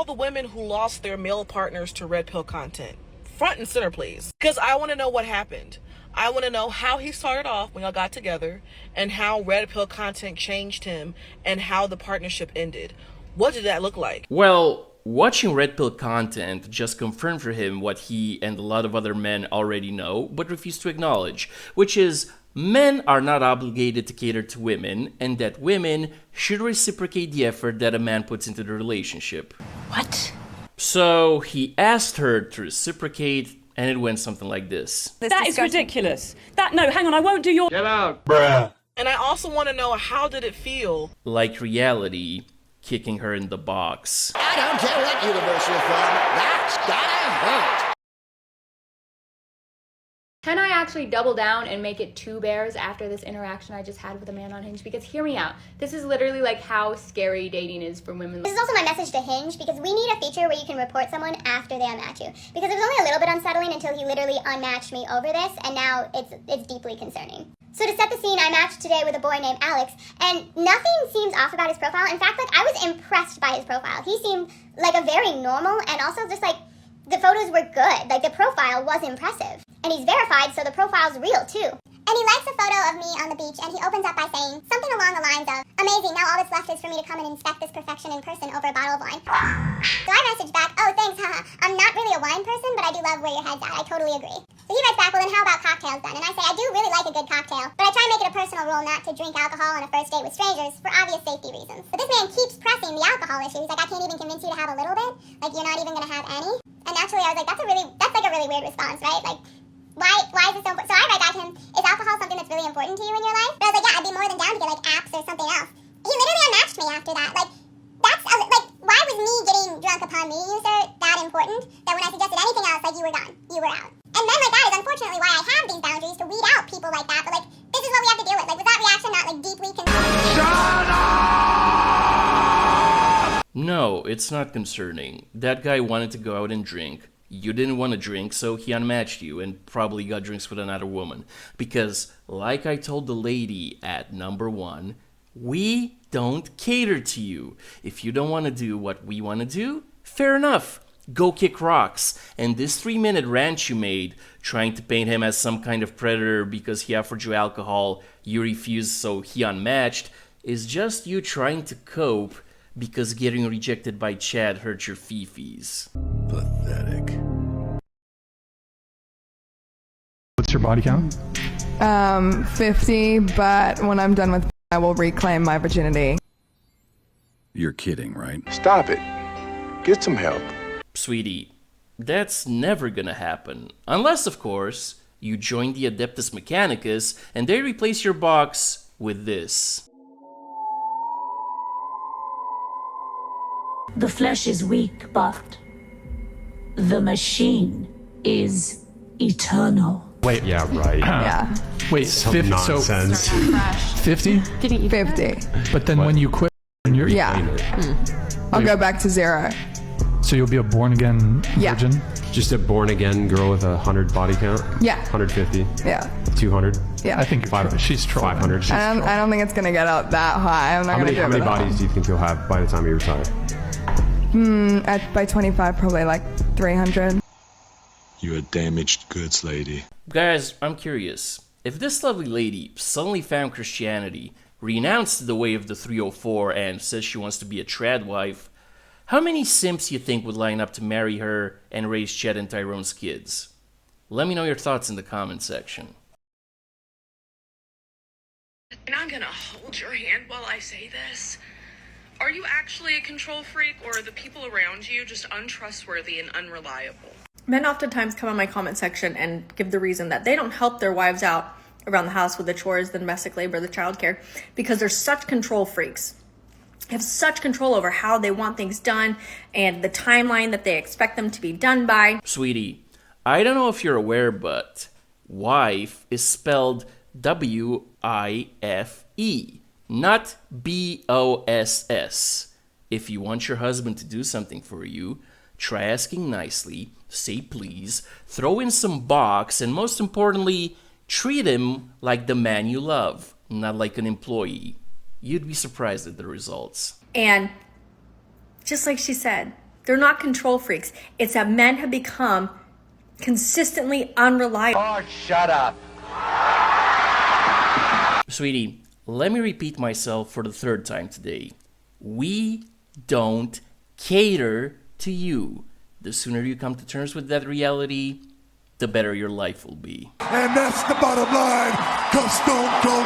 all the women who lost their male partners to red pill content. Front and center, please. Because I want to know what happened. I want to know how he started off when y'all got together and how red pill content changed him and how the partnership ended. What did that look like? Well, watching red pill content just confirmed for him what he and a lot of other men already know but refuse to acknowledge, which is men are not obligated to cater to women and that women should reciprocate the effort that a man puts into the relationship. What? So he asked her to reciprocate, and it went something like this. That is ridiculous. No, hang on, I won't do your... Get out, bruh. And I also want to know, how did it feel? Like reality kicking her in the box. I don't care what universe you're from, that's gotta hurt. Can I actually double down and make it 2 bears after this interaction I just had with a man on Hinge? Because hear me out. This is literally like how scary dating is for women. This is also my message to Hinge, because we need a feature where you can report someone after they unmatch you. Because it was only a little bit unsettling until he literally unmatched me over this, and now it's deeply concerning. So to set the scene, I matched today with a boy named Alex, and nothing seems off about his profile. In fact, like, I was impressed by his profile. He seemed like a very normal, and also just like, the photos were good. Like, the profile was impressive. And he's verified, so the profile's real, too. And he likes a photo of me on the beach, and he opens up by saying something along the lines of, amazing, now all that's left is for me to come and inspect this perfection in person over a bottle of wine. So I messaged back, oh, thanks, haha. I'm not really a wine person, but I do love where your head's at. I totally agree. So he writes back, well, then how about cocktails then? And I say, I do really like a good cocktail, but I try and make it a personal rule not to drink alcohol on a first date with strangers for obvious safety reasons. But this man keeps pressing the alcohol issue. He's like, I can't even convince you to have a little bit. Like, you're not even going to have any. And naturally, I was like, that's like a really weird response, right? Like, why is this so important? So I write back to him, is alcohol something that's really important to you in your life? But I was like, yeah, I'd be more than down to get like apps or something else. He literally unmatched me after that. Like, why was me getting drunk upon meeting you, sir, that important? That when I suggested anything else, like, you were gone. You were out. And men like that is unfortunately why I have these boundaries, to weed out people like that. But like, this is what we have to deal with. Like, was that reaction not like deeply concerning? Shut up! No, it's not concerning. That guy wanted to go out and drink. You didn't want to drink, so he unmatched you and probably got drinks with another woman. Because, like I told the lady at number 1, we don't cater to you. If you don't want to do what we want to do, fair enough. Go kick rocks. And this 3-minute rant you made, trying to paint him as some kind of predator because he offered you alcohol, you refused, so he unmatched, is just you trying to cope because getting rejected by Chad hurt your fifis. Pathetic. What's your body count? 50, but when I'm done with I will reclaim my virginity. You're kidding, right? Stop it. Get some help. Sweetie, that's never gonna happen. Unless, of course, you join the Adeptus Mechanicus and they replace your box with this. The flesh is weak, but the machine is eternal. Wait. Yeah, right. Yeah. Wait, Some 50, nonsense. So 50? 50. But then when you quit, you're Yeah. I'll go back to 0. So you'll be a born again Yeah. virgin? Just a born again girl with 100 body count? Yeah. 150? Yeah. 200? Yeah. I think she's trolling. 500? I don't think it's gonna get up that high. I'm not How gonna many do it. bodies do you think you'll have by the time you retire? By 25, probably like 300. You a damaged goods lady. Guys, I'm curious. If this lovely lady suddenly found Christianity, renounced the way of the 304, and says she wants to be a Tradwife, how many simps you think would line up to marry her and raise Chet and Tyrone's kids? Let me know your thoughts in the comment section. And I'm gonna hold your hand while I say this. Are you actually a control freak, or are the people around you just untrustworthy and unreliable? Men oftentimes come on my comment section and give the reason that they don't help their wives out around the house with the chores, the domestic labor, the childcare, because they're such control freaks. They have such control over how they want things done and the timeline that they expect them to be done by. Sweetie, I don't know if you're aware, but wife is spelled W-I-F-E, not B-O-S-S. If you want your husband to do something for you, try asking nicely, say please, throw in some box, and most importantly, treat him like the man you love, not like an employee. You'd be surprised at the results. And just like she said, They're not control freaks. It's that men have become consistently unreliable. Oh, shut up. Sweetie, let me repeat myself for the third time today. We don't cater to you. The sooner you come to terms with that reality, the better your life will be. And that's the bottom line, 'cause Stone Cold